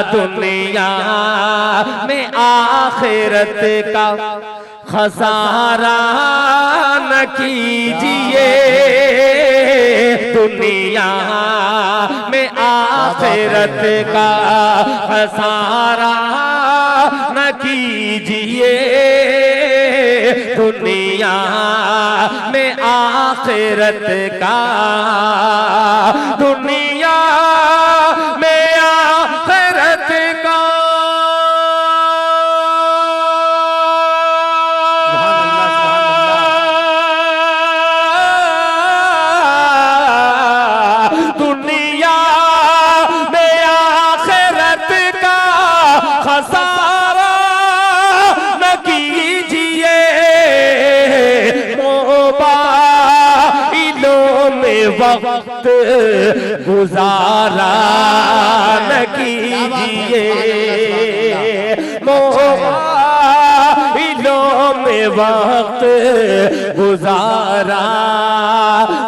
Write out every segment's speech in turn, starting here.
दुनिया में आखिरत का खसारा न कीजिए, दुनिया में आखिरत का खसारा न कीजिए, दुनिया में आखिरत का, दुनिया में आखिरत का। दुनिया में आखिरत का खसारा न कीजिए, मोबाइलों में वक्त गुजारा न कीजिए, मोबाइलों में वक्त गुजारा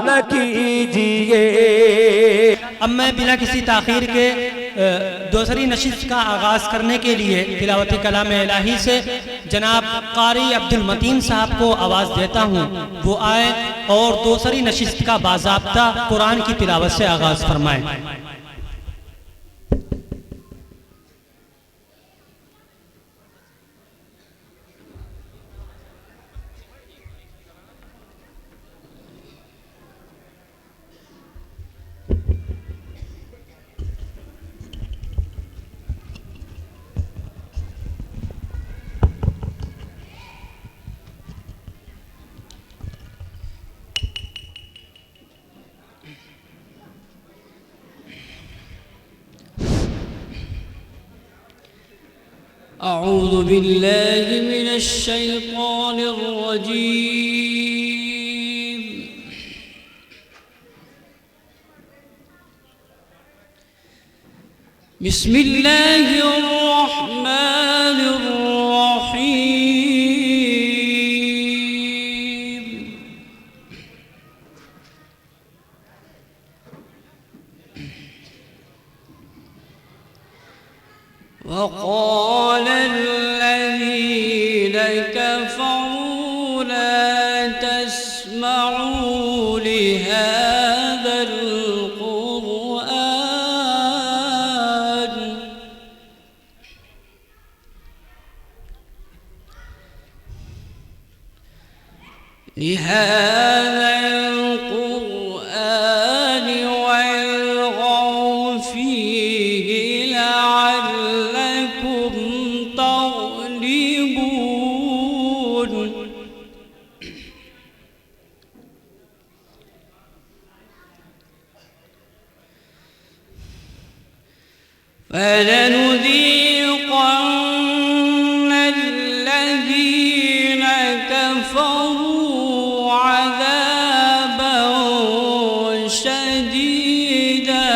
न कीजिए। अब मैं बिना किसी ताख़ीर के दूसरी नशिस्त का आगाज़ करने के लिए तिलावत कलाम इलाही से जनाब कारी अब्दुल मतीन साहब को आवाज़ देता हूँ, वो आए और दूसरी नशिस्त का बाज़ाब्ता कुरान की तिलावत से आगाज़ फरमाएँ। أعوذ بالله من الشيطان الرجيم. بسم الله الرحمن الرحيم. وقال الذين كفروا لا تسمعوا لهذا القرآن والغوا فيه لعلكم تغلبون. فلنذيقن الذين كفروا عذابا شديدا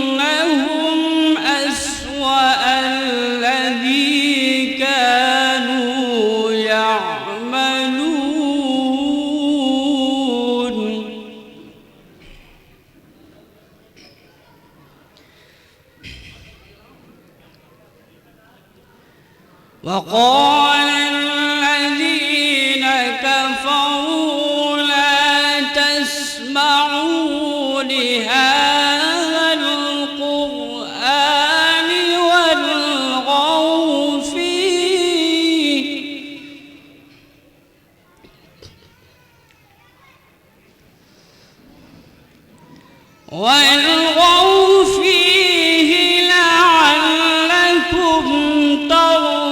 ولنجزينهم أسوأ الذي كانوا يعملون. وقال الذين كفروا لا تسمعوا لهذا القرآن والغوا فيه لعلكم تغلبون.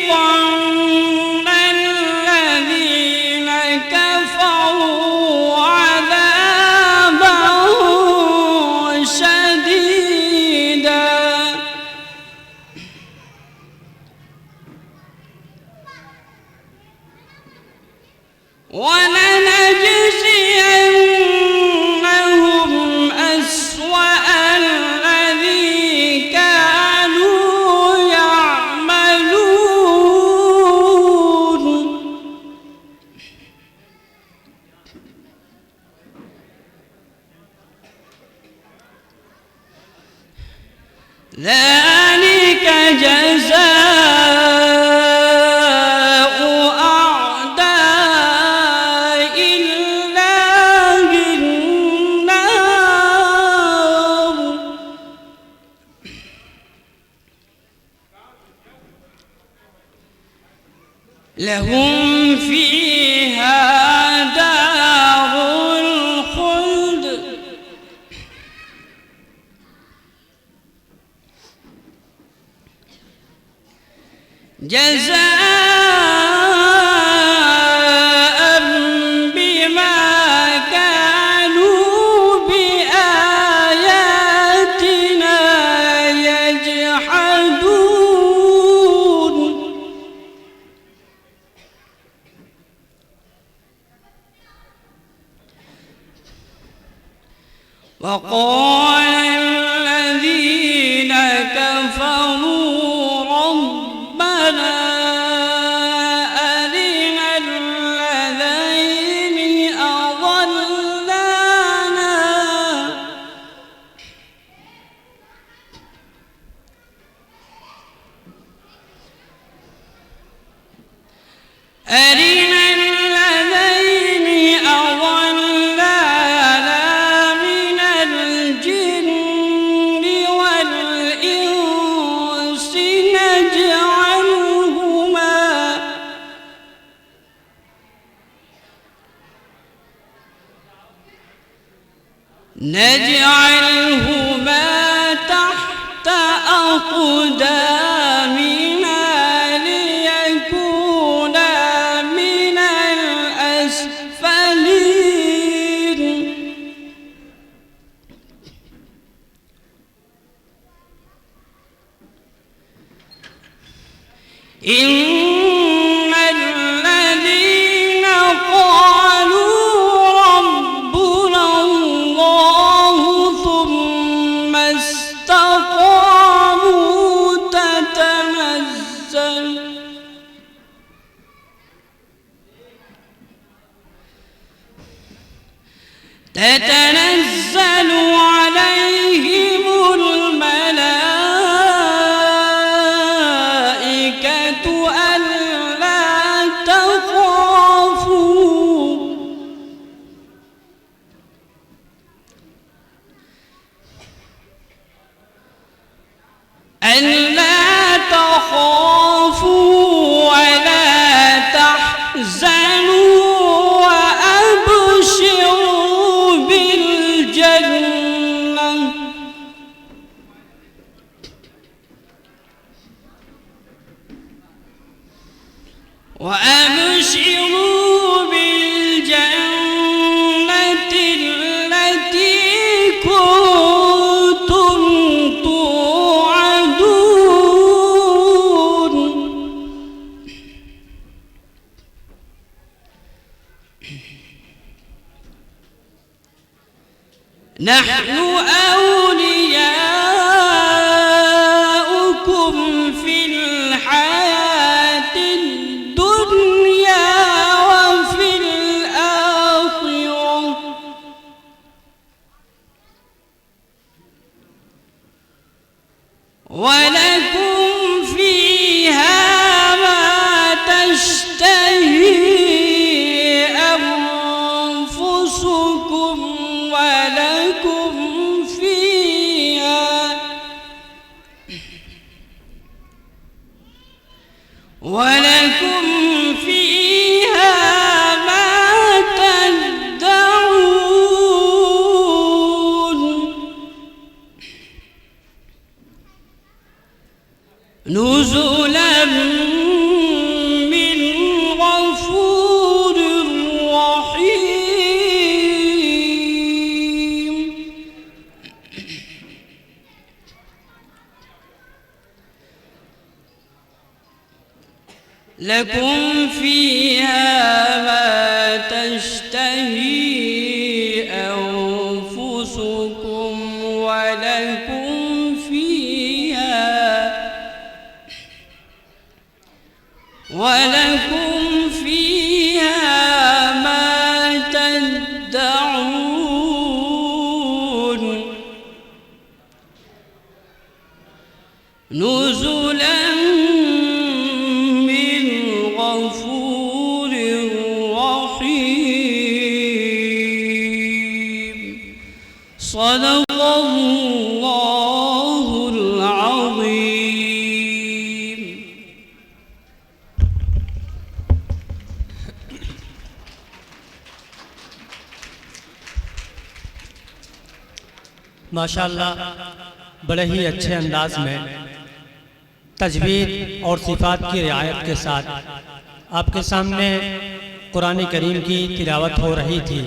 فلنذيقن الذين كفروا عذابا شديدا ذلك جزاء أعداء الله النار لهم فيها دار الخلد جزاء بما كانوا بآياتنا يجحدون وقال الذين كفروا ربنا أرنا الذين أضلانا من الجن والإنس نجعلهما تحت أقدامنا ليكونا من الأسفلين إن الذين قالوا ربنا الله ثم استقاموا تتنزل عليهم الملائكة ألا تخافوا ولا تحزنوا وأبشروا بالجنة التي كنتم توعدون نحن أولياؤكم في الحياة الدنيا وفي الآخرة ولكم فيها ما تشتهي أنفسكم ولكم فيها ما تدعون نزلا من غفور رحيم لكم فيها ما تشتهي أنفسكم ولكم فيها ما تدعون सदक़ल्लाहुल अज़ीम। माशाअल्लाह बड़े ही अच्छे अंदाज में तजवीद और सिफ़ात की रियायत के साथ आपके सामने कुरान करीम की तिलावत हो रही थी।